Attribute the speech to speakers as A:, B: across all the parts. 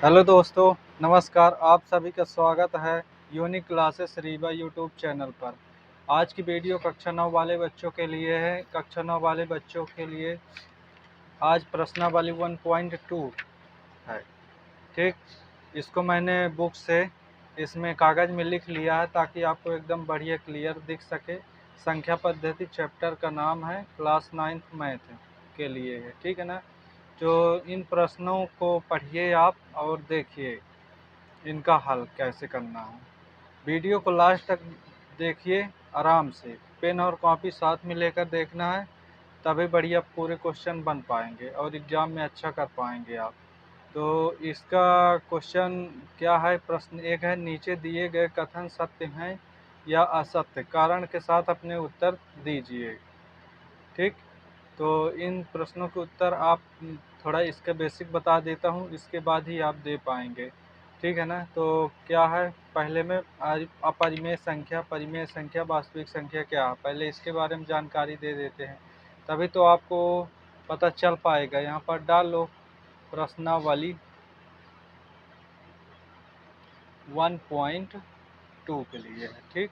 A: Hello दोस्तों, नमस्कार। आप सभी का स्वागत है unique classes Rewa YouTube channel पर। आज की वीडियो कक्षा 9 वाले बच्चों के लिए है। कक्षा 9 वाले बच्चों के लिए आज प्रश्नावली 1.2 है। ठीक, इसको मैंने बुक से इसमें कागज़ में लिख लिया है ताकि आपको एकदम बढ़िया क्लियर दिख सके। संख्या पद्धति चैप्टर का नाम है क्लास 9th मैथ के लिए है। ठीक है ना। तो इन प्रश्नों को पढ़िए आप और देखिए इनका हल कैसे करना है। वीडियो को लास्ट तक देखिए आराम से, पेन और कॉपी साथ में लेकर देखना है, तभी बढ़िया पूरे क्वेश्चन बन पाएंगे और एग्ज़ाम में अच्छा कर पाएंगे आप। तो इसका क्वेश्चन क्या है? प्रश्न एक है, नीचे दिए गए कथन सत्य हैं या असत्य, कारण के साथ अपने उत्तर दीजिए। ठीक, तो इन प्रश्नों के उत्तर आप थोड़ा इसका बेसिक बता देता हूँ, इसके बाद ही आप दे पाएंगे। ठीक है ना। तो क्या है, पहले में अपरिमेय संख्या, परिमेय संख्या, वास्तविक संख्या क्या है, पहले इसके बारे में जानकारी दे देते हैं, तभी तो आपको पता चल पाएगा। यहाँ पर डाल लो प्रश्नावली 1.2 के लिए है। ठीक,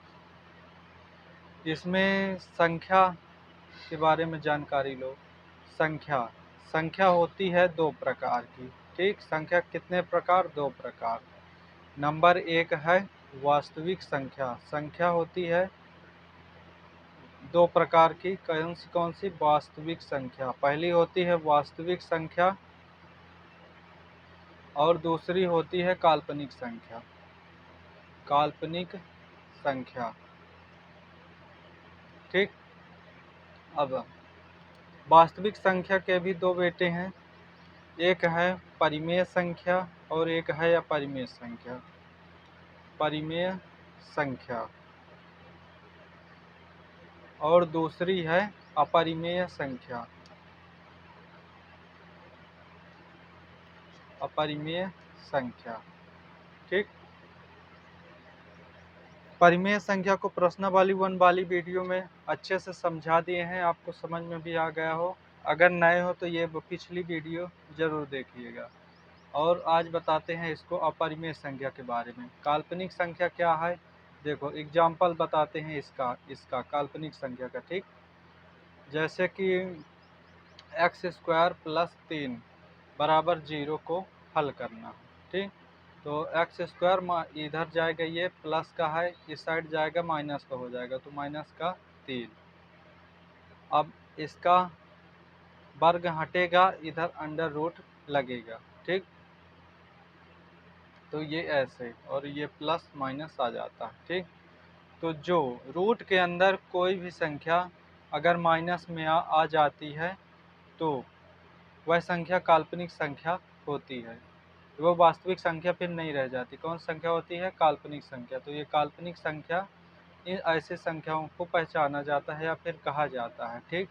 A: इसमें संख्या के बारे में जानकारी लो। संख्या संख्या होती है दो प्रकार की। ठीक, संख्या कितने प्रकार? दो प्रकार। नंबर एक है वास्तविक संख्या। संख्या होती है दो प्रकार की। कौन सी? वास्तविक संख्या। पहली होती है वास्तविक संख्या और दूसरी होती है काल्पनिक संख्या। काल्पनिक संख्या। ठीक, अब वास्तविक संख्या के भी दो बेटे हैं, एक है परिमेय संख्या और एक है अपरिमेय संख्या। परिमेय संख्या और दूसरी है अपरिमेय संख्या। अपरिमेय संख्या। ठीक, परिमेय संख्या को प्रश्नावली 1 वाली वीडियो में अच्छे से समझा दिए हैं, आपको समझ में भी आ गया हो। अगर नए हो तो ये पिछली वीडियो ज़रूर देखिएगा। और आज बताते हैं इसको अपरिमेय संख्या के बारे में। काल्पनिक संख्या क्या है, देखो एग्जाम्पल बताते हैं इसका काल्पनिक संख्या का। ठीक, जैसे कि x² + 3 बराबर 0 को हल करना। ठीक, तो x² इधर जाएगा, ये प्लस का है, इस साइड जाएगा माइनस का हो जाएगा, तो -3। अब इसका वर्ग हटेगा, इधर अंडर रूट लगेगा। ठीक, तो ये ऐसे और ये प्लस माइनस आ जाता है। ठीक, तो जो रूट के अंदर कोई भी संख्या अगर माइनस में आ जाती है तो वह संख्या काल्पनिक संख्या होती है। वो वास्तविक संख्या फिर नहीं रह जाती। कौन संख्या होती है? काल्पनिक संख्या। तो ये काल्पनिक संख्या, इन ऐसे संख्याओं को पहचाना जाता है या फिर कहा जाता है। ठीक,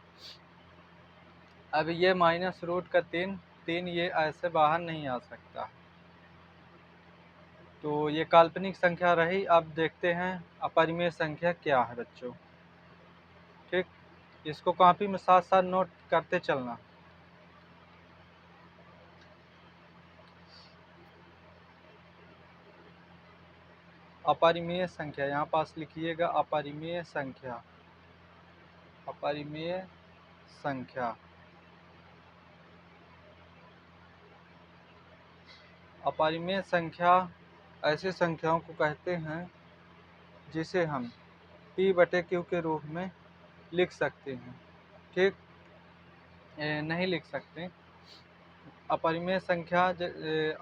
A: अब ये -√3 ये ऐसे बाहर नहीं आ सकता, तो ये काल्पनिक संख्या रही। अब देखते हैं अपरिमेय संख्या क्या है बच्चों। ठीक, इसको कॉपी में साथ साथ नोट करते चलना। अपरिमेय संख्या यहाँ पास लिखिएगा, अपरिमेय संख्या। अपरिमेय संख्या। अपरिमेय संख्या ऐसी संख्याओं को कहते हैं जिसे हम P/Q के रूप में लिख सकते हैं। ठीक, नहीं लिख सकते। अपरिमेय संख्या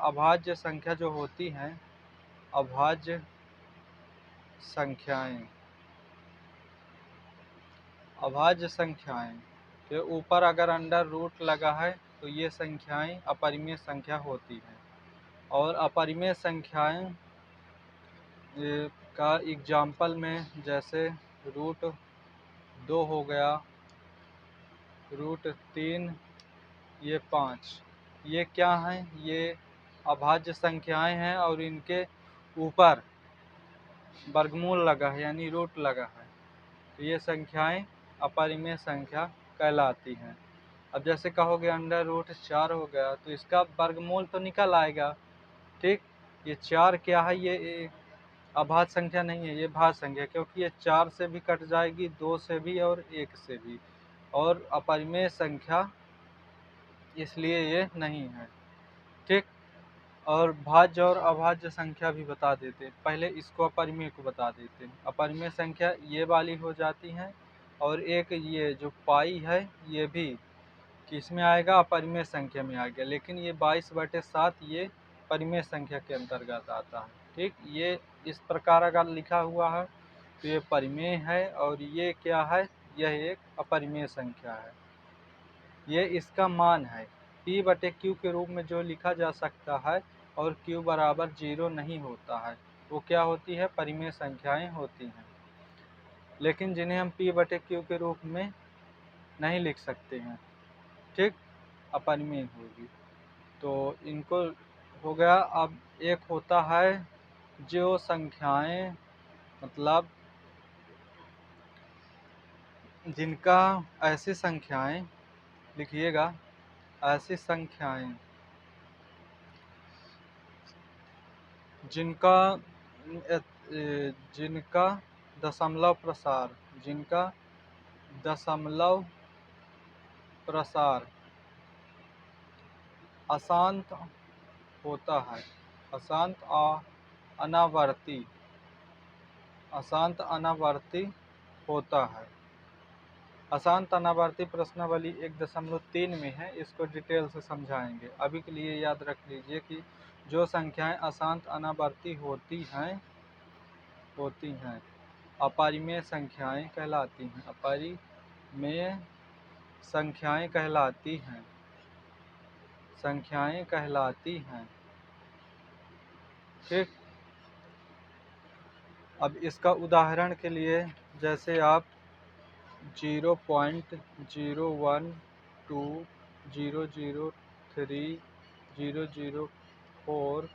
A: अभाज्य संख्या जो होती हैं, अभाज्य संख्याएं, अभाज्य संख्याएं के ऊपर अगर अंडर रूट लगा है तो ये संख्याएं अपरिमेय संख्या होती हैं। और अपरिमेय संख्याएं का एग्जाम्पल में जैसे √2 हो गया, √3, ये 5, ये क्या हैं? ये अभाज्य संख्याएं हैं और इनके ऊपर वर्गमूल लगा है यानी रूट लगा है, तो ये संख्याएं अपरिमेय संख्या कहलाती हैं। अब जैसे कहोगे अंडर रूट 4 हो गया, तो इसका वर्गमूल तो निकल आएगा, ठीक। ये 4 क्या है, ये अभाज्य संख्या नहीं है, ये भाज्य संख्या, क्योंकि ये 4 से भी कट जाएगी, 2 से भी और 1 से भी, और अपरिमेय संख्या इसलिए ये नहीं है। ठीक। और भाज्य और अभाज्य संख्या भी बता देते हैं। पहले इसको अपरिमेय को बता देते हैं। अपरिमेय संख्या ये वाली हो जाती हैं, और एक ये जो पाई है ये भी किस में आएगा, अपरिमेय संख्या में आ गया, लेकिन ये 22/7 ये परिमेय संख्या के अंतर्गत आता है। ठीक। ये इस प्रकार अगर लिखा हुआ है तो ये परिमेय है, और ये क्या है, यह एक अपरिमेय संख्या है। ये इसका मान है। P/Q के रूप में जो लिखा जा सकता है और Q बराबर 0 नहीं होता है, वो क्या होती है, परिमेय संख्याएं होती हैं। लेकिन जिन्हें हम P/Q के रूप में नहीं लिख सकते हैं, ठीक, अपरिमेय होगी। तो इनको हो गया। अब एक होता है जो संख्याएं, मतलब जिनका ऐसी संख्याएं, लिखिएगा, ऐसी संख्याएं जिनका जिनका दशमलव प्रसार, जिनका दशमलव प्रसार अशांत होता है, अशांत अनावर्ती, अशांत अनावर्ती होता है। अशांत अनावर्ती प्रश्नावली 1.3 में है, इसको डिटेल से समझाएंगे। अभी के लिए याद रख लीजिए कि जो संख्याएं अशांत अनावर्ती होती हैं अपरिमेय संख्याएं कहलाती हैं, अपरिमेय संख्याएं कहलाती हैं, संख्याएं कहलाती हैं। ठीक। अब इसका उदाहरण के लिए, जैसे आप 0.012 003 004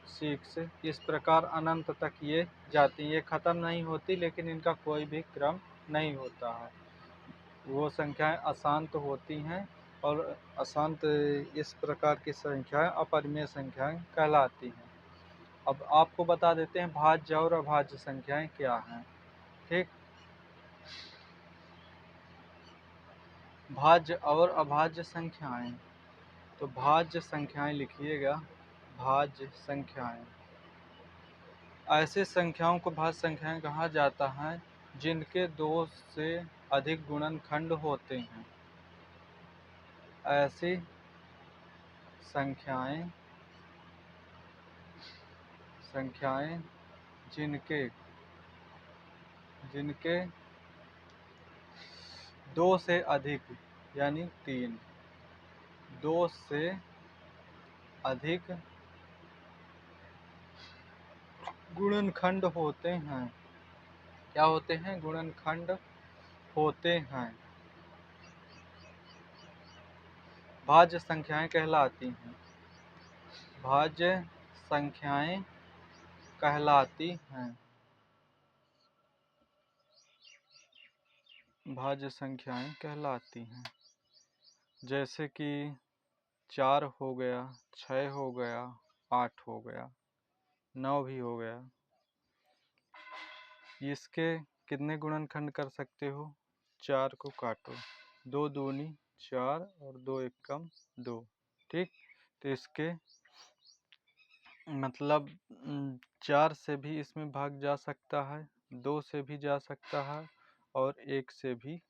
A: 6 इस प्रकार अनंत तक ये जाती हैं। ये ख़त्म नहीं होती, लेकिन इनका कोई भी क्रम नहीं होता है। वो संख्याएं अशांत होती हैं, और अशांत इस प्रकार की संख्याएं अपरिमेय संख्याएं कहलाती हैं। अब आपको बता देते हैं भाज्य और अभाज्य संख्याएं क्या हैं। ठीक। भाज्य और अभाज्य संख्याएं, तो भाज्य संख्याएं लिखिएगा। भाज्य संख्याएं, ऐसी संख्याओं को भाज्य संख्याएं कहा जाता है जिनके 2 से अधिक गुणनखंड होते हैं। ऐसी संख्याएं जिनके जिनके 2 से अधिक, यानी 3, 2 से अधिक गुणनखंड होते हैं। क्या होते हैं, गुणनखंड होते हैं, भाज्य संख्याएं कहलाती हैं। भाज्य संख्याएं कहलाती हैं। भाज्य संख्याएं कहलाती हैं। जैसे कि 4 हो गया, 6 हो गया, 8 हो गया, 9 भी हो गया। इसके कितने गुणनखंड कर सकते हो, 4 को काटो, 2 दूनी 4 और 2 एकम 2। ठीक। तो इसके मतलब 4 से भी इसमें भाग जा सकता है, 2 से भी जा सकता है, और 1 से भी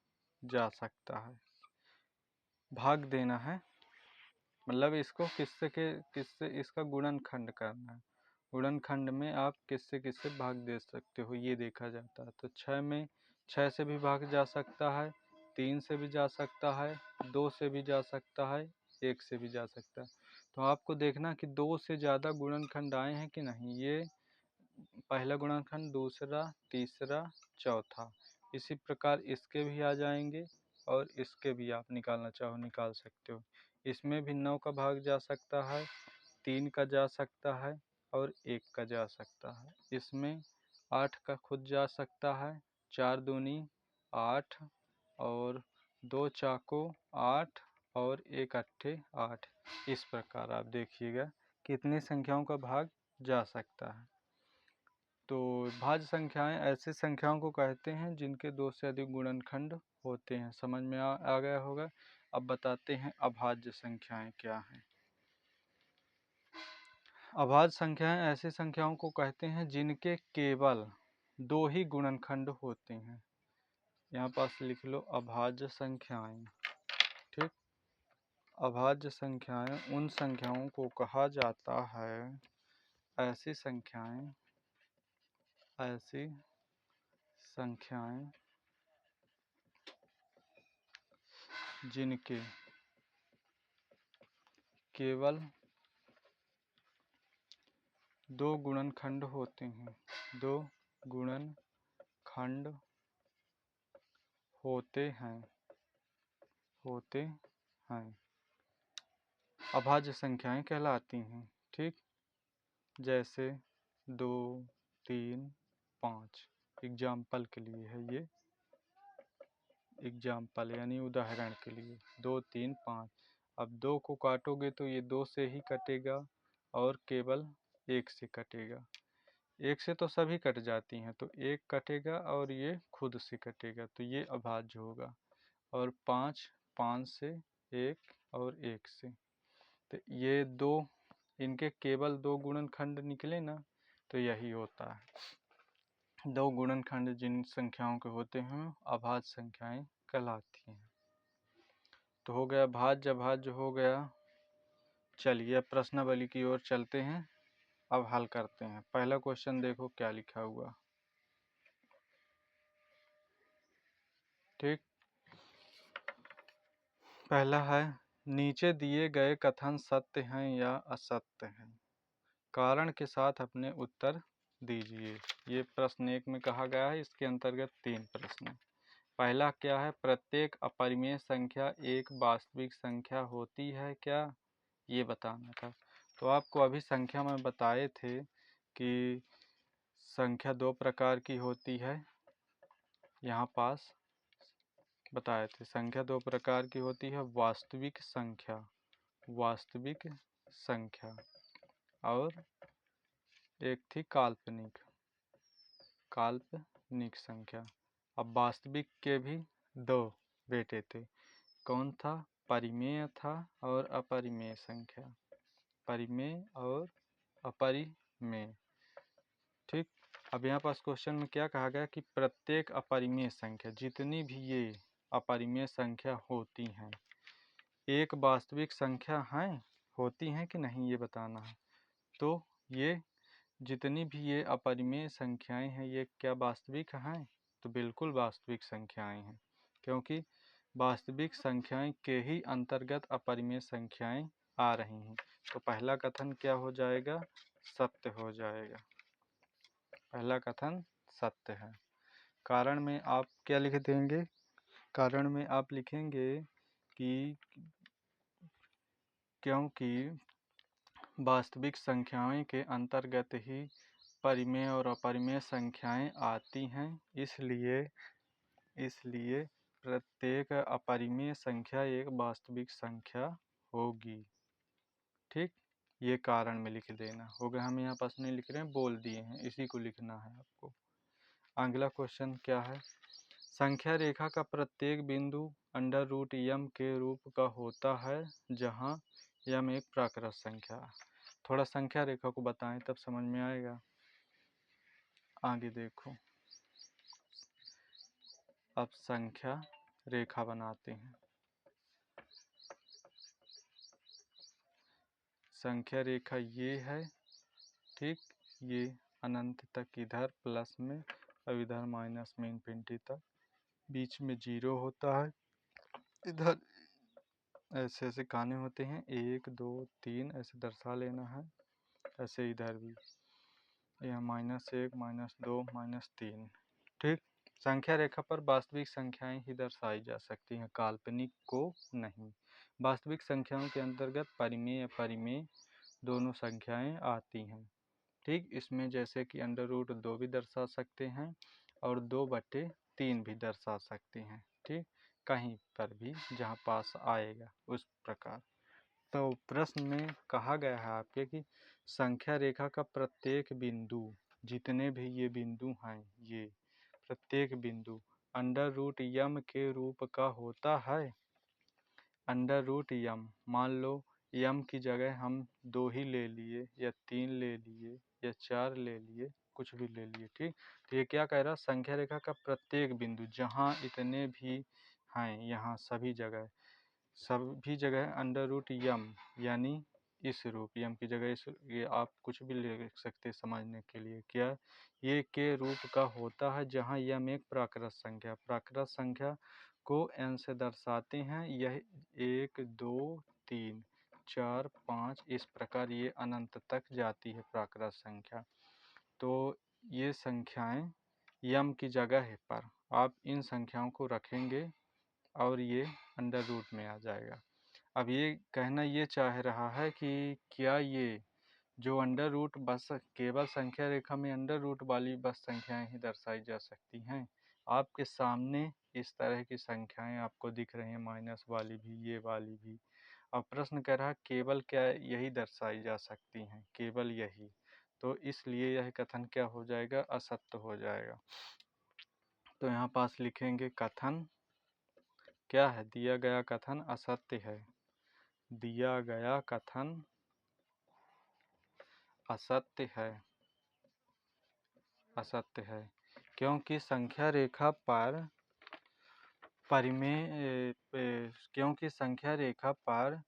A: जा सकता है। भाग देना है, मतलब इसको किससे इसका गुणनखंड करना है। गुणनखंड में आप किससे किससे भाग दे सकते हो, ये देखा जाता है। तो 6 में 6 से भी भाग जा सकता है, 3 से भी जा सकता है, 2 से भी जा सकता है, 1 से भी जा सकता है। तो आपको देखना कि 2 से ज़्यादा गुणनखंड आए हैं कि नहीं। ये पहला गुणनखंड, दूसरा, तीसरा, चौथा। इसी प्रकार इसके भी आ जाएंगे, और इसके भी आप निकालना चाहो निकाल सकते हो। इसमें भी 9 का भाग जा सकता है, 3 का जा सकता है, और 1 का जा सकता है। इसमें 8 का खुद जा सकता है, 4 दूनी 8, और 2 चाको 8, और 1 अट्ठे 8। इस प्रकार आप देखिएगा कितनी संख्याओं का भाग जा सकता है। तो भाज्य संख्याएं ऐसी संख्याओं को कहते हैं जिनके दो से अधिक गुणनखंड होते हैं। समझ में आ गया होगा। अब बताते हैं अभाज्य संख्याएं क्या हैं। अभाज्य संख्याएं ऐसी संख्याओं को कहते हैं जिनके केवल दो ही गुणनखंड होते हैं। यहाँ पास लिख लो अभाज्य संख्याएं। ठीक, अभाज्य संख्याएं उन संख्याओं को कहा जाता है, ऐसी संख्याएं जिनके केवल दो गुणनखंड होते हैं, दो गुणनखंड होते हैं अभाज्य संख्याएं कहलाती हैं। ठीक, जैसे 2, 3, 5 एग्जाम्पल के लिए है ये, एग्जाम्पल यानी उदाहरण के लिए 2, 3, 5। अब 2 को काटोगे तो ये 2 से ही कटेगा और केवल 1 से कटेगा। 1 से तो सभी कट जाती हैं, तो 1 कटेगा और ये खुद से कटेगा, तो ये अभाज्य होगा। और 5 से 1 और 1 से, तो ये दो, इनके केवल दो गुणनखंड निकले ना, तो यही होता है। दो गुणनखंड जिन संख्याओं के होते हैं अभाज्य संख्याएं कहलाती हैं। तो हो गया भाज्य अभाज्य हो गया। चलिए अब प्रश्नावली की ओर चलते हैं, अब हल करते हैं। पहला क्वेश्चन देखो क्या लिखा हुआ। ठीक, पहला है नीचे दिए गए कथन सत्य हैं या असत्य हैं, कारण के साथ अपने उत्तर दीजिए। ये प्रश्न 1 में कहा गया है, इसके अंतर्गत 3 प्रश्न। पहला क्या है, प्रत्येक अपरिमेय संख्या एक वास्तविक संख्या होती है क्या, ये बताना था। तो आपको अभी संख्या में बताए थे कि संख्या 2 प्रकार की होती है, यहाँ पास बताए थे संख्या 2 प्रकार की होती है, वास्तविक संख्या और एक थी काल्पनिक संख्या। अब वास्तविक के भी 2 बेटे थे, कौन था, परिमेय था और अपरिमेय संख्या, परिमेय और अपरिमेय। ठीक, अब यहाँ पास क्वेश्चन में क्या कहा गया कि प्रत्येक अपरिमेय संख्या, जितनी भी ये अपरिमेय संख्या होती हैं, एक वास्तविक संख्या होती हैं कि नहीं, ये बताना है। तो ये जितनी भी ये अपरिमेय संख्याएं हैं, ये क्या वास्तविक हैं, तो बिल्कुल वास्तविक संख्याएं हैं, क्योंकि वास्तविक संख्याएं के ही अंतर्गत अपरिमेय संख्याएं आ रही हैं। तो पहला कथन क्या हो जाएगा, सत्य हो जाएगा। पहला कथन सत्य है। कारण में आप क्या लिख देंगे, कारण में आप लिखेंगे कि क्योंकि वास्तविक संख्याएं के अंतर्गत ही परिमेय और अपरिमेय संख्याएं आती हैं, इसलिए प्रत्येक अपरिमेय संख्या एक वास्तविक संख्या होगी। ठीक, ये कारण में लिख देना होगा। हम यहाँ पास नहीं लिख रहे हैं, बोल दिए हैं, इसी को लिखना है आपको। अगला क्वेश्चन क्या है, संख्या रेखा का प्रत्येक बिंदु √m के रूप का होता है, जहाँ m एक प्राकृत संख्या। थोड़ा संख्या रेखा को बताएं तब समझ में आएगा। आगे देखो, अब संख्या रेखा बनाते हैं। संख्या रेखा ये है, ठीक, ये अनंत तक इधर प्लस में और इधर माइनस में इन्फिनिटी तक, बीच में 0 होता है। इधर ऐसे ऐसे खाने होते हैं, 1, 2, 3 ऐसे दर्शा लेना है। ऐसे इधर भी यह -1, -2, -3। ठीक, संख्या रेखा पर वास्तविक संख्याएं ही दर्शाई जा सकती हैं, काल्पनिक को नहीं। वास्तविक संख्याओं के अंतर्गत परिमेय अपरिमेय दोनों संख्याएं आती हैं। ठीक, इसमें जैसे कि √2 भी दर्शा सकते हैं और 2/3 भी दर्शा सकते हैं। ठीक, कहीं पर भी जहाँ पास आएगा उस प्रकार। तो प्रश्न में कहा गया है आपके कि संख्या रेखा का प्रत्येक बिंदु, जितने भी ये बिंदु हैं, ये प्रत्येक बिंदु अंडर रूट यम के रूप का होता है। अंडर रूट यम, मान लो यम की जगह हम 2 ही ले लिए या 3 ले लिए या 4 ले लिए, कुछ भी ले लिए, ठीक। तो ये क्या कह रहा, संख्या रेखा का प्रत्येक बिंदु जहाँ इतने भी हैं, यहाँ सभी जगह अंडर रूट यम, यानी इस रूप यम की जगह इस, ये आप कुछ भी ले सकते समझने के लिए, क्या ये के रूप का होता है, जहाँ यम एक प्राकृत संख्या को n से दर्शाते हैं। यह 1 2 3 4 5 इस प्रकार ये अनंत तक जाती है प्राकृत संख्या। तो ये संख्याएं यम की जगह पर आप इन संख्याओं को रखेंगे और ये अंडर रूट में आ जाएगा। अब ये कहना ये चाह रहा है कि क्या ये जो अंडर रूट बस केवल संख्या रेखा में अंडर रूट वाली बस संख्याएं ही दर्शाई जा सकती हैं। आपके सामने इस तरह की संख्याएं आपको दिख रही हैं, माइनस वाली भी, ये वाली भी। अब प्रश्न कह रहा है केवल क्या यही दर्शाई जा सकती हैं, केवल यही, तो इसलिए यह कथन क्या हो जाएगा, असत्य हो जाएगा। तो यहाँ पास लिखेंगे कथन क्या है, दिया गया कथन असत्य है, दिया गया कथन असत्य है, असत्य है, क्योंकि संख्या रेखा पर परिमेय क्योंकि संख्या रेखा पर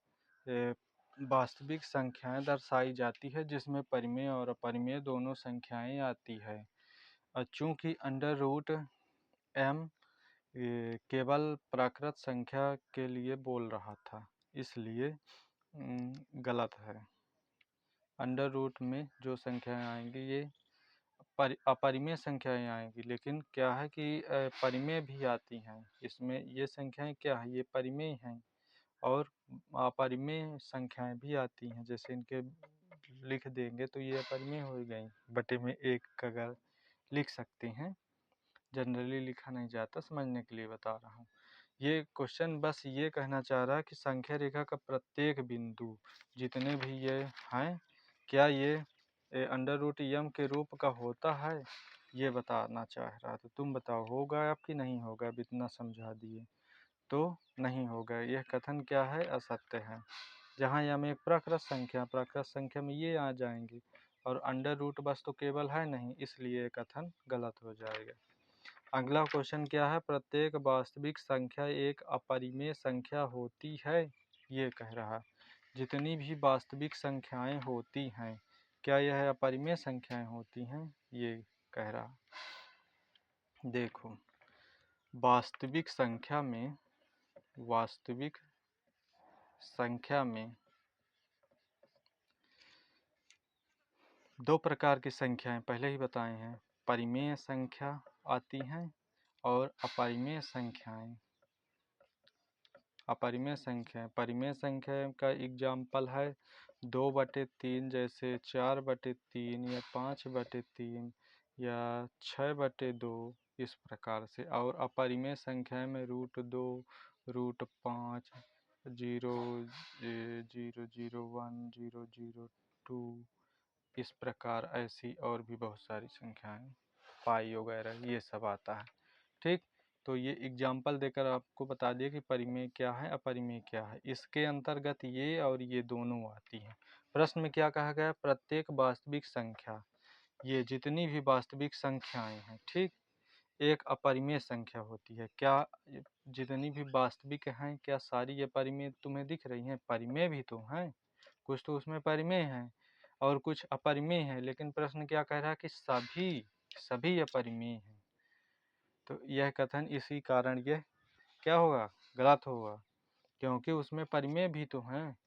A: वास्तविक संख्याएं दर्शाई जाती है जिसमें परिमेय और अपरिमेय दोनों संख्याएं आती है। चूंकि अंडर रूट एम केवल प्राकृत संख्या के लिए बोल रहा था, इसलिए गलत है। अंडर रूट में जो संख्याएं आएंगी ये अपरिमेय संख्याएं आएंगी, लेकिन क्या है कि परिमेय भी आती हैं इसमें। ये संख्याएं क्या है, ये परिमेय हैं और अपरिमेय संख्याएं भी आती हैं, जैसे इनके लिख देंगे तो ये अपरिमेय हो गई, बटे में 1 अगर लिख सकते हैं, जनरली लिखा नहीं जाता, समझने के लिए बता रहा हूँ। ये क्वेश्चन बस ये कहना चाह रहा है कि संख्या रेखा का प्रत्येक बिंदु जितने भी ये हैं, क्या ये अंडर रूट यम के रूप का होता है, ये बताना चाह रहा। तो तुम बताओ होगा आपकी नहीं होगा, अब इतना समझा दिए तो नहीं होगा। यह कथन क्या है, असत्य है। जहाँ यम एक प्राकृत संख्या में ये आ जाएंगे और अंडर रूट बस तो केवल है नहीं, इसलिए कथन गलत हो जाएगा। अगला क्वेश्चन क्या है, प्रत्येक वास्तविक संख्या एक अपरिमेय संख्या होती है, ये कह रहा। जितनी भी वास्तविक संख्याएं होती हैं क्या यह अपरिमेय संख्याएं होती हैं, ये कह रहा। देखो वास्तविक संख्या में दो प्रकार की संख्याएं पहले ही बताए हैं, परिमेय संख्या आती हैं और अपरिमेय संख्याएं। परिमेय संख्या का एग्जाम्पल है 2/3, जैसे 4/3 या 5/3 या 6/2 इस प्रकार से। और अपरिमेय संख्या में √2, √5, 0.001, 0.02 इस प्रकार ऐसी और भी बहुत सारी संख्याएं, पाई वगैरह ये सब आता है, ठीक। तो ये एग्जाम्पल देकर आपको बता दिया कि परिमेय क्या है अपरिमेय क्या है। इसके अंतर्गत ये और ये दोनों आती हैं। प्रश्न में क्या कहा गया, प्रत्येक वास्तविक संख्या, ये जितनी भी वास्तविक संख्याएं हैं, ठीक, एक अपरिमेय संख्या होती है। क्या जितनी भी वास्तविक हैं क्या सारी अपरिमेय तुम्हें दिख रही हैं, परिमेय भी तो हैं, कुछ तो उसमें परिमेय हैं और कुछ अपरिमेय है, लेकिन प्रश्न क्या कह रहा है कि सभी अपरिमेय हैं। तो यह कथन इसी कारण यह क्या होगा, गलत होगा, क्योंकि उसमें परिमेय भी तो हैं,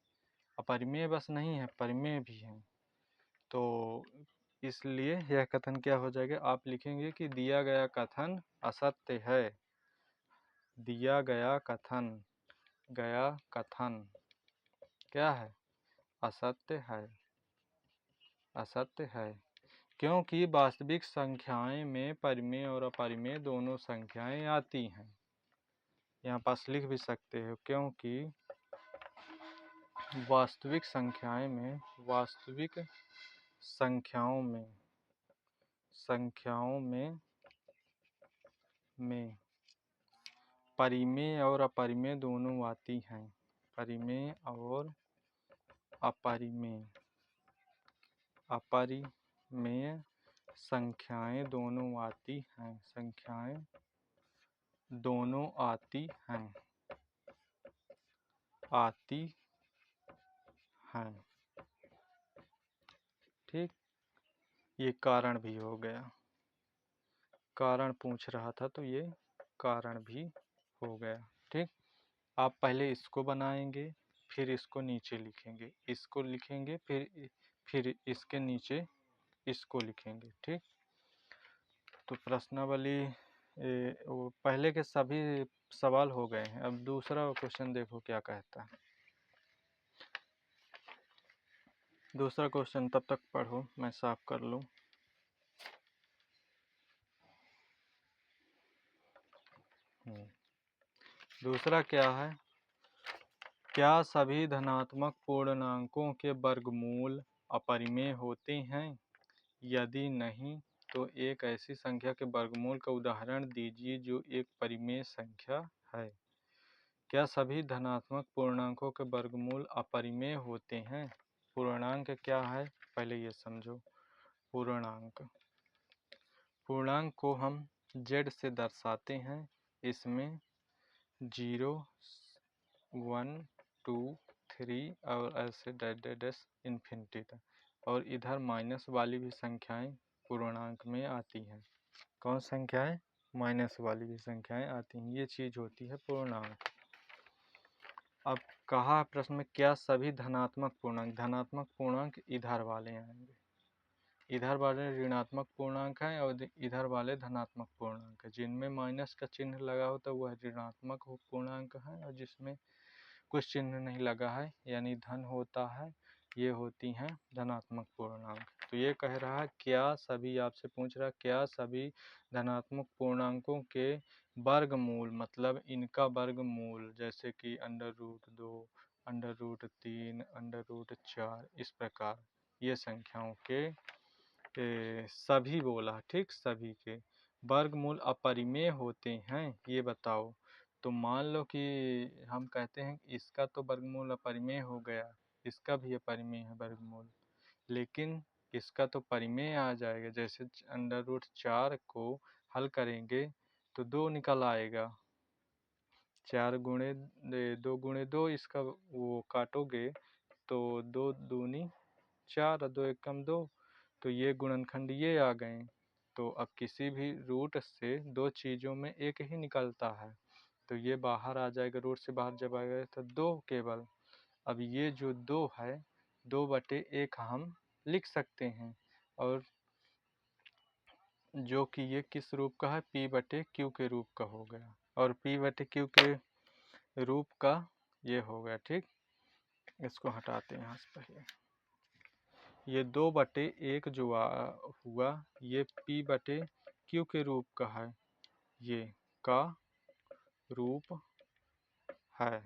A: अपरिमेय बस नहीं है, परिमेय भी हैं। तो इसलिए यह कथन क्या हो जाएगा, आप लिखेंगे कि दिया गया कथन असत्य है, दिया गया कथन क्या है, असत्य है, क्योंकि वास्तविक संख्याएं में परिमेय और अपरिमेय दोनों संख्याएं आती हैं। यहाँ पास लिख भी सकते हो, क्योंकि वास्तविक संख्याएं में संख्याओं में परिमेय और अपरिमेय दोनों आती हैं। परिमेय और अपरिमेय संख्याएं दोनों आती हैं। ठीक, ये कारण भी हो गया, कारण पूछ रहा था तो ये कारण भी हो गया। ठीक, आप पहले इसको बनाएंगे, फिर इसको नीचे लिखेंगे, इसको लिखेंगे, फिर इसके नीचे इसको लिखेंगे। ठीक, तो प्रश्नावली वो पहले के सभी सवाल हो गए हैं। अब दूसरा क्वेश्चन देखो क्या कहता है। दूसरा क्वेश्चन तब तक पढ़ो, मैं साफ कर लूँ। दूसरा क्या है, क्या सभी धनात्मक पूर्णांकों के वर्गमूल अपरिमेय होते हैं? यदि नहीं तो एक ऐसी संख्या के वर्गमूल का उदाहरण दीजिए जो एक परिमेय संख्या है। क्या सभी धनात्मक पूर्णांकों के वर्गमूल अपरिमेय होते हैं? पूर्णांक क्या है पहले ये समझो। पूर्णांक को हम z से दर्शाते हैं। इसमें 0, 1, 2, 3 और ऐसे डैश इन्फिनिटी तक, और इधर माइनस वाली भी संख्याएं पूर्णांक में आती हैं। कौन संख्याएं? माइनस वाली भी संख्याएं आती हैं। ये चीज होती है पूर्णांक। अब कहा प्रश्न में क्या सभी धनात्मक पूर्णांक इधर वाले आएंगे, इधर वाले ऋणात्मक पूर्णांक हैं और इधर वाले धनात्मक पूर्णांक है। जिनमें माइनस का चिन्ह लगा होता है वह ऋणात्मक पूर्णांक है, और जिसमें कुछ चिन्ह नहीं लगा है यानी धन होता है, ये होती हैं धनात्मक पूर्णांक। तो ये कह रहा है क्या सभी, आपसे पूछ रहा है क्या सभी धनात्मक पूर्णांकों के वर्गमूल, मतलब इनका वर्गमूल, जैसे कि √2, √3, √4, इस प्रकार ये संख्याओं के सभी बोला। ठीक, सभी के वर्गमूल अपरिमेय होते हैं, ये बताओ। तो मान लो कि हम कहते हैं इसका तो वर्गमूल अपरिमेय हो गया, इसका भी अपरिमेय है वर्गमूल, लेकिन इसका तो परिमेय आ जाएगा। जैसे √4 को हल करेंगे तो 2 निकल आएगा। 2 गुणे 2 इसका वो काटोगे तो 2 दूनी 4 और 2 एकम 2, तो ये गुणनखंड ये आ गए। तो अब किसी भी रूट से दो चीज़ों में एक ही निकलता है, तो ये बाहर आ जाएगा। रूट से बाहर जब आएगा तो 2 केवल। अब ये जो 2 है 2/1 हम लिख सकते हैं, और जो कि ये किस रूप का है, P/Q के रूप का हो गया, और P/Q के रूप का ये हो गया। ठीक, इसको हटाते हैं यहाँ से पहले। ये 2/1 जो हुआ ये P/Q के रूप का है, ये का रूप है,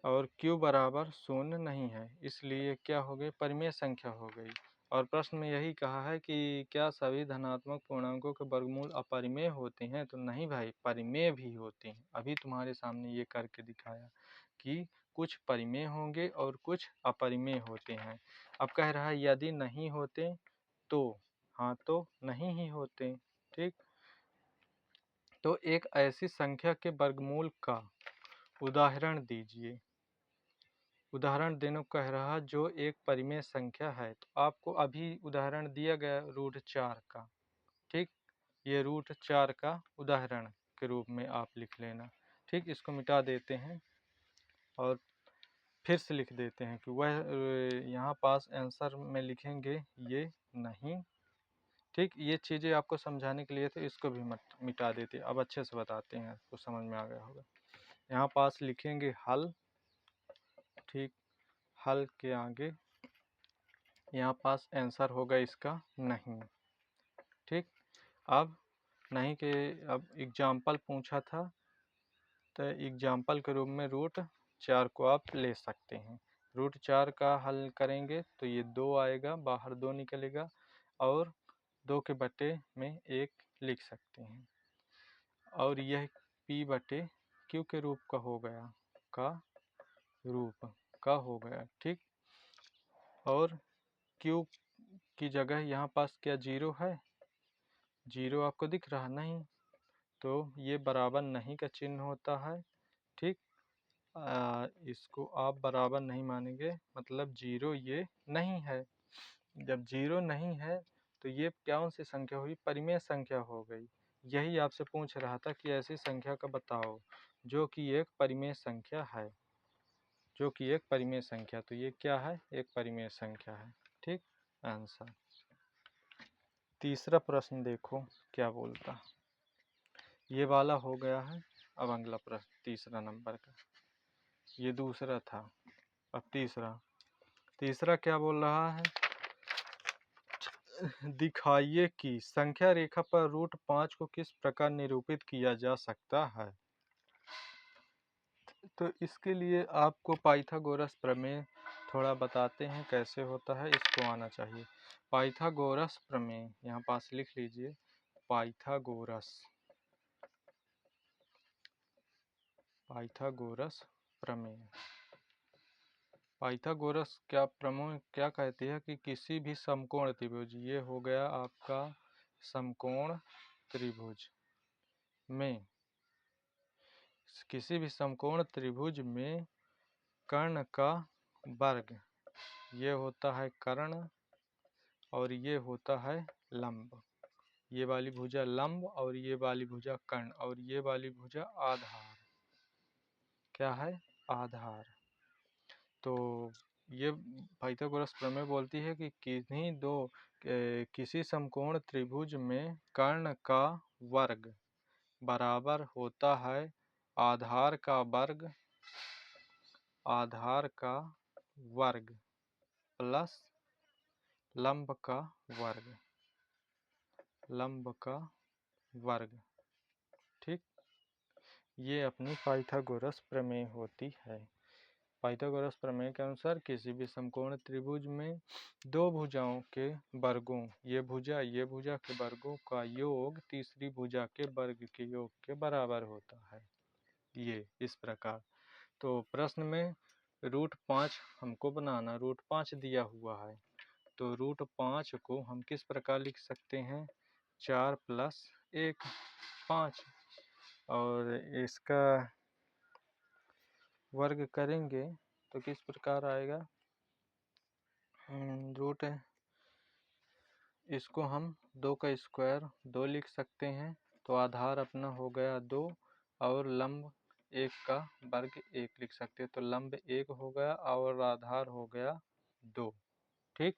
A: और Q बराबर 0 नहीं है, इसलिए क्या हो गई, परिमेय संख्या हो गई। और प्रश्न में यही कहा है कि क्या सभी धनात्मक पूर्णांकों के वर्गमूल अपरिमेय होते हैं? तो नहीं भाई, परिमेय भी होते हैं। अभी तुम्हारे सामने ये करके दिखाया कि कुछ परिमेय होंगे और कुछ अपरिमेय होते हैं। अब कह रहा है यदि नहीं होते तो, हाँ तो नहीं ही होते। ठीक, तो एक ऐसी संख्या के वर्गमूल का उदाहरण दीजिए। उदाहरण देने को कह रहा जो एक परिमेय संख्या है। तो आपको अभी उदाहरण दिया गया √4 का। ठीक, ये √4 का उदाहरण के रूप में आप लिख लेना। ठीक, इसको मिटा देते हैं और फिर से लिख देते हैं कि वह यहाँ पास आंसर में लिखेंगे ये नहीं। ठीक, ये चीज़ें आपको समझाने के लिए तो इसको भी मिटा देते। अब अच्छे से बताते हैं, आपको समझ में आ गया होगा। यहाँ पास लिखेंगे हल। ठीक, हल के आगे यहाँ पास आंसर होगा इसका नहीं। ठीक, अब नहीं के अब एग्जाम्पल पूछा था, तो एग्जाम्पल के रूप में √4 4 को आप ले सकते हैं। √4 का हल करेंगे तो ये 2 आएगा, बाहर 2 निकलेगा और 2 के बटे में 1 लिख सकते हैं और यह P/Q के रूप का हो गया, ठीक। और Q की जगह यहाँ पास क्या 0 है? 0 आपको दिख रहा नहीं, तो ये बराबर नहीं का चिन्ह होता है, ठीक। इसको आप बराबर नहीं मानेंगे, मतलब 0 ये नहीं है। जब 0 नहीं है तो ये कौन सी संख्या हुई? परिमेय संख्या हो गई। यही आपसे पूछ रहा था कि ऐसी संख्या का बताओ जो कि एक परिमेय संख्या है, तो ये क्या है? एक परिमेय संख्या है, ठीक। आंसर। तीसरा प्रश्न देखो क्या बोलता। ये वाला हो गया है, अब अगला प्रश्न तीसरा नंबर का, ये दूसरा था, अब तीसरा क्या बोल रहा है? दिखाइए कि संख्या रेखा पर √5 को किस प्रकार निरूपित किया जा सकता है। तो इसके लिए आपको पाइथागोरस प्रमेय थोड़ा बताते हैं कैसे होता है, इसको आना चाहिए। पाइथागोरस प्रमेय यहाँ पास लिख लीजिए, पाइथागोरस प्रमेय। पाइथागोरस प्रमेय क्या कहती है कि किसी भी समकोण त्रिभुज, ये हो गया आपका समकोण त्रिभुज में, किसी भी समकोण त्रिभुज में कर्ण का वर्ग, ये होता है कर्ण और ये होता है लंब। ये वाली भुजा लंब और ये वाली भुजा कर्ण और ये वाली भुजा आधार। क्या है? आधार। तो ये पाइथागोरस प्रमेय बोलती है कि किसी समकोण त्रिभुज में कर्ण का वर्ग बराबर होता है आधार का वर्ग प्लस लंब का वर्ग, ठीक। ये अपनी पाइथागोरस प्रमेय होती है। पाइथागोरस प्रमेय के अनुसार किसी भी समकोण त्रिभुज में दो भुजाओं के वर्गों, ये भुजा के वर्गों का योग तीसरी भुजा के वर्ग के योग के बराबर होता है। ये इस प्रकार। तो प्रश्न में √5 हमको बनाना, √5 दिया हुआ है, तो √5 को हम किस प्रकार लिख सकते हैं? 4 + 1 5, और इसका वर्ग करेंगे तो किस प्रकार आएगा? रूट इसको हम 2 का स्क्वायर 2 लिख सकते हैं, तो आधार अपना हो गया 2 और लंब 1 का वर्ग 1 लिख सकते हैं, तो लंब 1 हो गया और आधार हो गया 2, ठीक।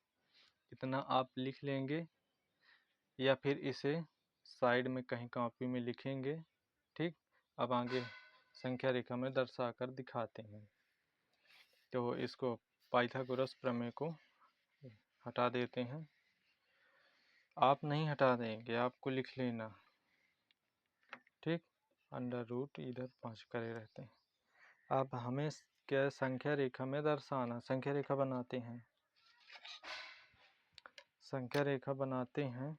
A: इतना आप लिख लेंगे या फिर इसे साइड में कहीं कॉपी में लिखेंगे, ठीक। अब आगे संख्या रेखा में दर्शा कर दिखाते हैं। तो इसको पाइथागोरस प्रमेय को हटा देते हैं। आप नहीं हटा देंगे, आपको लिख लेना, ठीक। √, इधर 5 करे रहते हैं। अब हमें क्या संख्या रेखा में दर्शाना, संख्या रेखा बनाते हैं,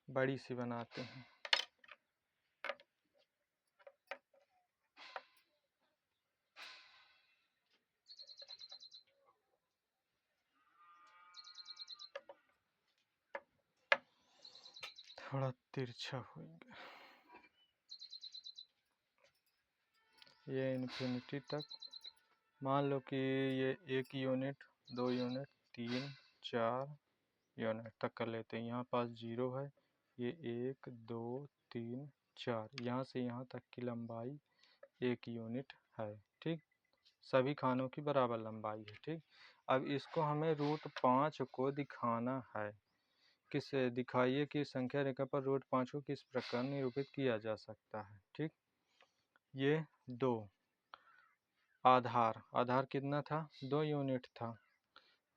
A: बड़ी सी बनाते हैं। थोड़ा तिरछा होगा, ये इन्फिनिटी तक। मान लो कि ये 1 यूनिट 2 यूनिट 3 4 यूनिट तक कर लेते हैं। यहाँ पास 0 है, ये 1 2 3 4, यहाँ से यहाँ तक की लंबाई 1 यूनिट है, ठीक। सभी खानों की बराबर लंबाई है, ठीक। अब इसको हमें √5 को दिखाना है। दिखाइए कि संख्या रेखा पर √5 को किस प्रकार निरूपित किया जा सकता है, ठीक। ये 2 आधार कितना था? 2 यूनिट था।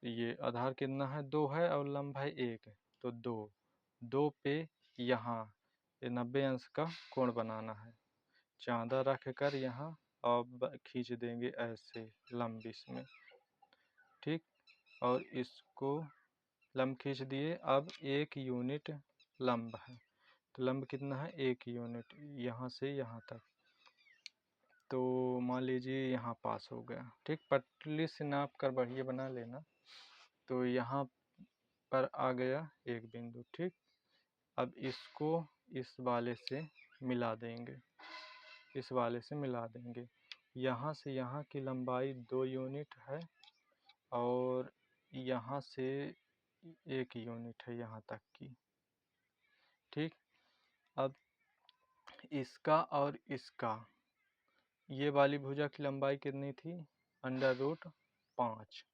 A: ये आधार कितना है? 2 है और लंब है 1, तो 2 पे यहाँ 90 अंश का कोण बनाना है। चांदा रख कर यहाँ अब खींच देंगे ऐसे लंब इसमें, ठीक। और इसको लंब खींच दिए। अब 1 यूनिट लंब है, तो लंब कितना है 1 यूनिट यहाँ से यहाँ तक। तो मान लीजिए यहाँ पास हो गया, ठीक। पटली से नाप कर बढ़िया बना लेना। तो यहाँ पर आ गया एक बिंदु, ठीक। अब इसको इस वाले से मिला देंगे, इस वाले से मिला देंगे। यहाँ से यहाँ की लंबाई 2 यूनिट है और यहाँ से 1 यूनिट है यहाँ तक की, ठीक। अब इसका और इसका, ये वाली भुजा की लंबाई कितनी थी, √5,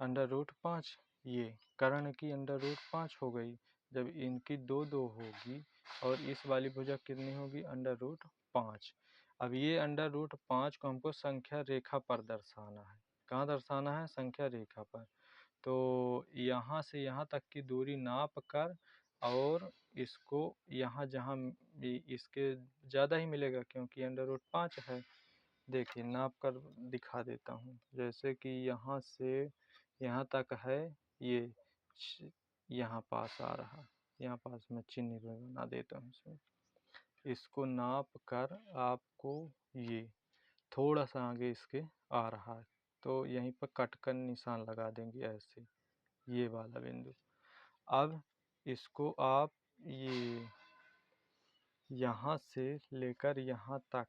A: √5। ये कर्ण की √5 हो गई। जब इनकी 2 होगी और इस वाली भुजा कितनी होगी, √5। अब ये √5 को हमको संख्या रेखा पर दर्शाना है। कहाँ दर्शाना है, संख्या रेखा पर। तो यहाँ से यहाँ तक की दूरी नाप कर और इसको यहाँ जहाँ इसके ज़्यादा ही मिलेगा क्योंकि √5 है। देखिए नाप कर दिखा देता हूँ। जैसे कि यहाँ से यहाँ तक है, ये यहाँ पास आ रहा, यहाँ पास मैं चिन्ह बना देता हूँ इसमें। इसको नाप कर आपको ये थोड़ा सा आगे इसके आ रहा है, तो यहीं पर कट कर निशान लगा देंगे ऐसे, ये वाला बिंदु। अब इसको आप ये यहाँ से लेकर यहाँ तक,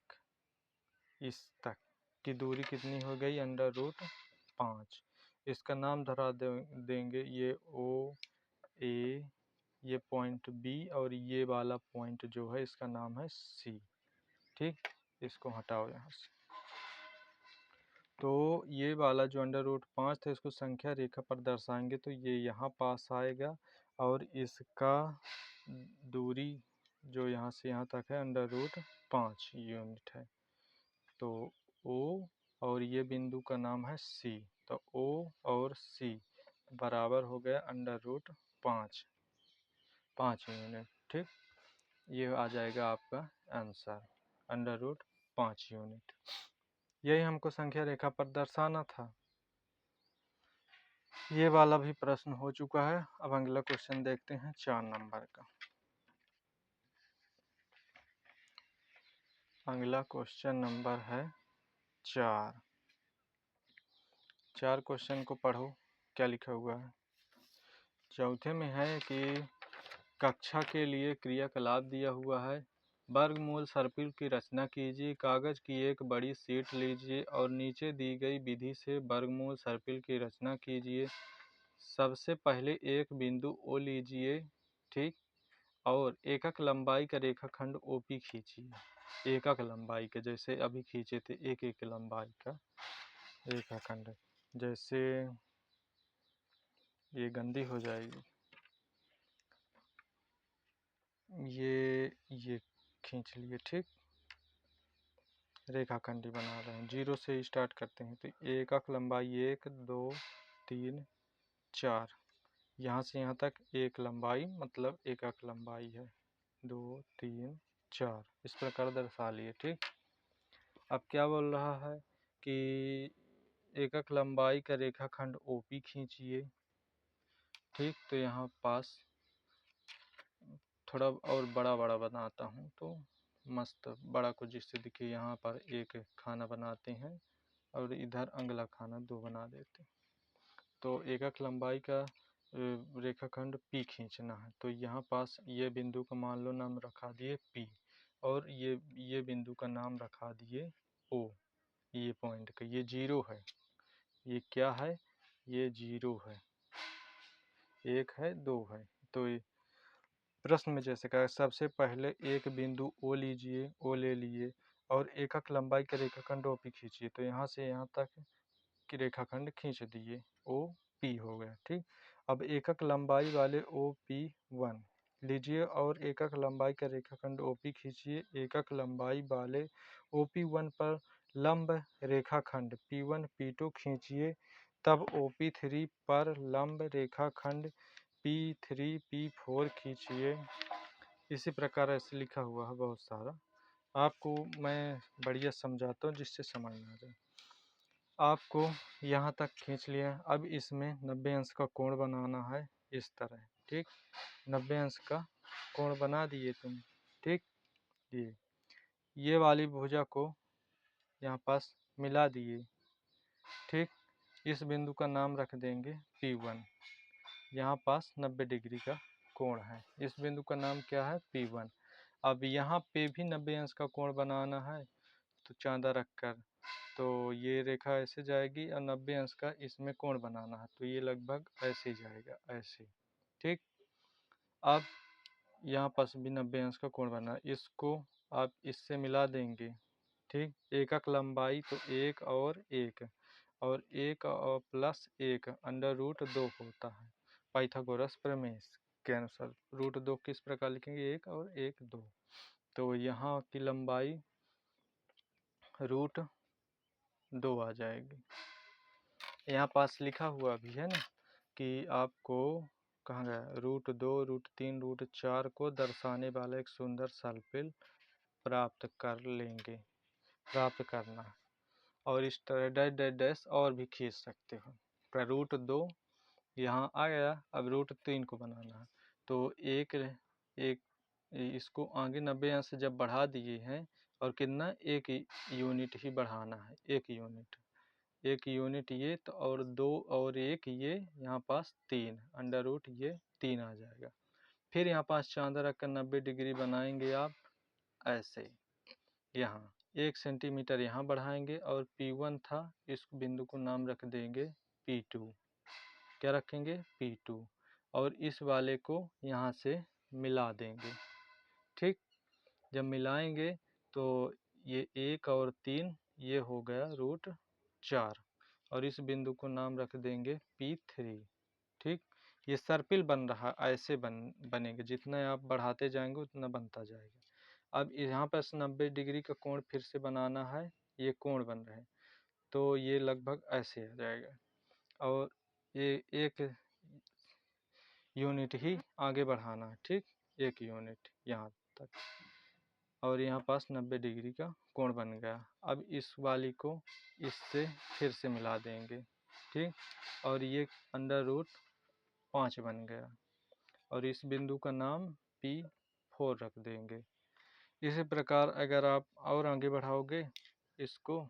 A: इस तक की दूरी कितनी हो गई, √5। इसका नाम धरा देंगे, ये OA, ये पॉइंट B और ये वाला पॉइंट जो है इसका नाम है C, ठीक। इसको हटाओ यहाँ से। तो ये वाला जो √5 था इसको संख्या रेखा पर दर्शाएंगे तो ये यहाँ पास आएगा और इसका दूरी जो यहाँ से यहाँ तक है √5 यूनिट है। तो O और ये बिंदु का नाम है C, तो O और C बराबर हो गया √5, 5 यूनिट, ठीक। ये आ जाएगा आपका आंसर, √5 यूनिट। यही हमको संख्या रेखा पर दर्शाना था। ये वाला भी प्रश्न हो चुका है। अब अगला क्वेश्चन देखते हैं 4 नंबर का। अगला क्वेश्चन नंबर है 4। 4 क्वेश्चन को पढ़ो क्या लिखा हुआ है। चौथे में है कि कक्षा के लिए क्रियाकलाप दिया हुआ है। वर्गमूल सर्पिल की रचना कीजिए। कागज की एक बड़ी शीट लीजिए और नीचे दी गई विधि से वर्गमूल सर्पिल की रचना कीजिए। सबसे पहले एक बिंदु O लीजिए, ठीक। और एकक लंबाई का रेखाखंड OP खींचिए। एकक लंबाई के, जैसे अभी खींचे थे एक एक लंबाई का रेखाखंड। जैसे ये गंदी हो जाएगी, ये खींच लिए, ठीक। रेखाखंडी बना रहे हैं, 0 से स्टार्ट करते हैं। तो एकक लंबाई 1 2 3 4, यहाँ से यहाँ तक एक लंबाई, मतलब एकक लंबाई है 2 3 4, इस प्रकार दर्शा लिए, ठीक। अब क्या बोल रहा है कि एकक लंबाई का रेखाखंड OP खींचिए, ठीक। तो यहाँ पास थोड़ा और बड़ा बड़ा बनाता हूँ, तो मस्त बड़ा को जिससे दिखे। यहाँ पर एक खाना बनाते हैं और इधर अगला खाना 2 बना देते हैं। तो एकक लंबाई का रेखाखंड P खींचना है। तो यहाँ पास ये बिंदु का मान लो नाम रखा दिए P और ये बिंदु का नाम रखा दिए O। ये पॉइंट का ये 0 है, ये क्या है, ये 0 है, 1 है 2 है। तो प्रश्न में जैसे कहा, सबसे पहले एक बिंदु O लीजिए, O ले लिए और एकक लंबाई का रेखाखंड OP खींचिए। तो यहाँ से यहाँ तक की रेखाखंड खींच दिए, OP हो गया, ठीक। अब एकक लंबाई वाले OP1 लीजिए और एकक लंबाई का रेखाखंड OP खींचिए। एकक लंबाई वाले OP1 पर लंब रेखाखंड P1 P2 खींचिए। तब OP3 पर लंब रेखाखंड P3 P4 खींचिए। इसी प्रकार ऐसे लिखा हुआ है बहुत सारा, आपको मैं बढ़िया समझाता हूँ जिससे समझ में आ जाए। आपको यहाँ तक खींच लिया। अब इसमें 90 अंश का कोण बनाना है इस तरह, ठीक। 90 अंश का कोण बना दिए तुम, ठीक। ये वाली भुजा को यहाँ पास मिला दिए, ठीक। इस बिंदु का नाम रख देंगे P1। यहाँ पास 90 डिग्री का कोण है, इस बिंदु का नाम क्या है, P1। अब यहाँ पे भी 90 अंश का कोण बनाना है, तो चांदा रखकर तो ये रेखा ऐसे जाएगी और 90 अंश का इसमें कोण बनाना है, तो ये लगभग ऐसे जाएगा, ऐसे, ठीक। अब यहाँ पास भी 90 अंश का कोण बना, इसको आप इससे मिला देंगे, ठीक। एकक लंबाई तो 1 और 1 और 1 और प्लस 1 √2 होता है पाइथागोरस प्रमेय के अनुसार। √2 किस प्रकार लिखेंगे, 1 और 1 2। तो यहाँ की लंबाई √2 आ जाएगी। यहाँ पास लिखा हुआ भी है ना कि आपको कहाँ गया, √2 √3 √4 को दर्शाने वाला एक सुंदर सर्पिल प्राप्त करना। और इस तरह डैश डैश डैश और भी खींच सकते हो। √2 यहाँ आ गया। अब √3 को बनाना है, तो एक इसको आगे 90 अंश से जब बढ़ा दिए हैं और कितना, 1 यूनिट ही बढ़ाना है, 1 यूनिट ये तो, और 2 और 1 ये, यहाँ पास 3 √ ये 3 आ जाएगा। फिर यहाँ पास चांदा रखकर 90 डिग्री बनाएंगे आप ऐसे। यहाँ 1 सेंटीमीटर यहाँ बढ़ाएंगे और P1 था, इस बिंदु को नाम रख देंगे P2। क्या रखेंगे, P2। और इस वाले को यहाँ से मिला देंगे, ठीक। जब मिलाएंगे तो ये 1 और 3 ये हो गया √4 और इस बिंदु को नाम रख देंगे P3, ठीक। ये सर्पिल बन रहा, ऐसे बनेगा, जितना आप बढ़ाते जाएंगे उतना बनता जाएगा। अब यहाँ पर 90 डिग्री का कोण फिर से बनाना है, ये कोण बन रहे हैं, तो ये लगभग ऐसे आ जाएगा और ये 1 यूनिट ही आगे बढ़ाना है, ठीक। 1 यूनिट यहाँ तक और यहाँ पास 90 डिग्री का कोण बन गया। अब इस वाली को इससे फिर से मिला देंगे, ठीक। और ये √5 बन गया और इस बिंदु का नाम P4 रख देंगे। इसी प्रकार अगर आप और आगे बढ़ाओगे इसको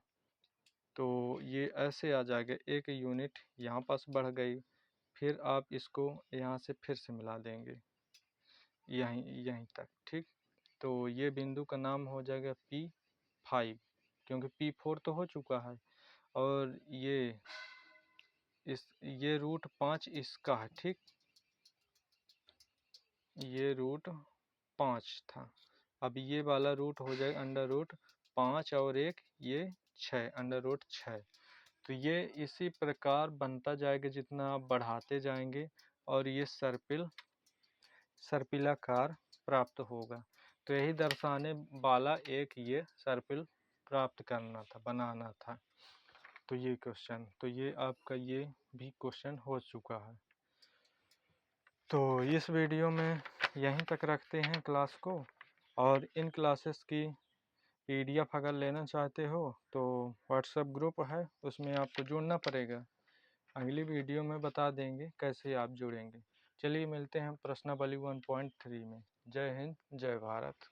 A: तो ये ऐसे आ जाएगा, 1 यूनिट यहाँ पास बढ़ गई। फिर आप इसको यहाँ से फिर से मिला देंगे यहीं तक, ठीक। तो ये बिंदु का नाम हो जाएगा P5, क्योंकि P4 तो हो चुका है और ये √5 इसका है, ठीक। ये √5 था। अब ये वाला रूट हो जाएगा √5 और 1 ये 6 √6। तो ये इसी प्रकार बनता जाएगा जितना आप बढ़ाते जाएंगे और ये सर्पिलाकार प्राप्त होगा। तो यही दर्शाने वाला एक ये सर्पिल प्राप्त करना था, बनाना था। तो ये क्वेश्चन, तो ये आपका ये भी क्वेश्चन हो चुका है। तो इस वीडियो में यहीं तक रखते हैं क्लास को, और इन क्लासेस की PDF अगर लेना चाहते हो तो व्हाट्सएप ग्रुप है, उसमें आपको जुड़ना पड़ेगा। अगली वीडियो में बता देंगे कैसे आप जुड़ेंगे। चलिए मिलते हैं प्रश्नावली 1.3 में। जय हिंद, जय भारत।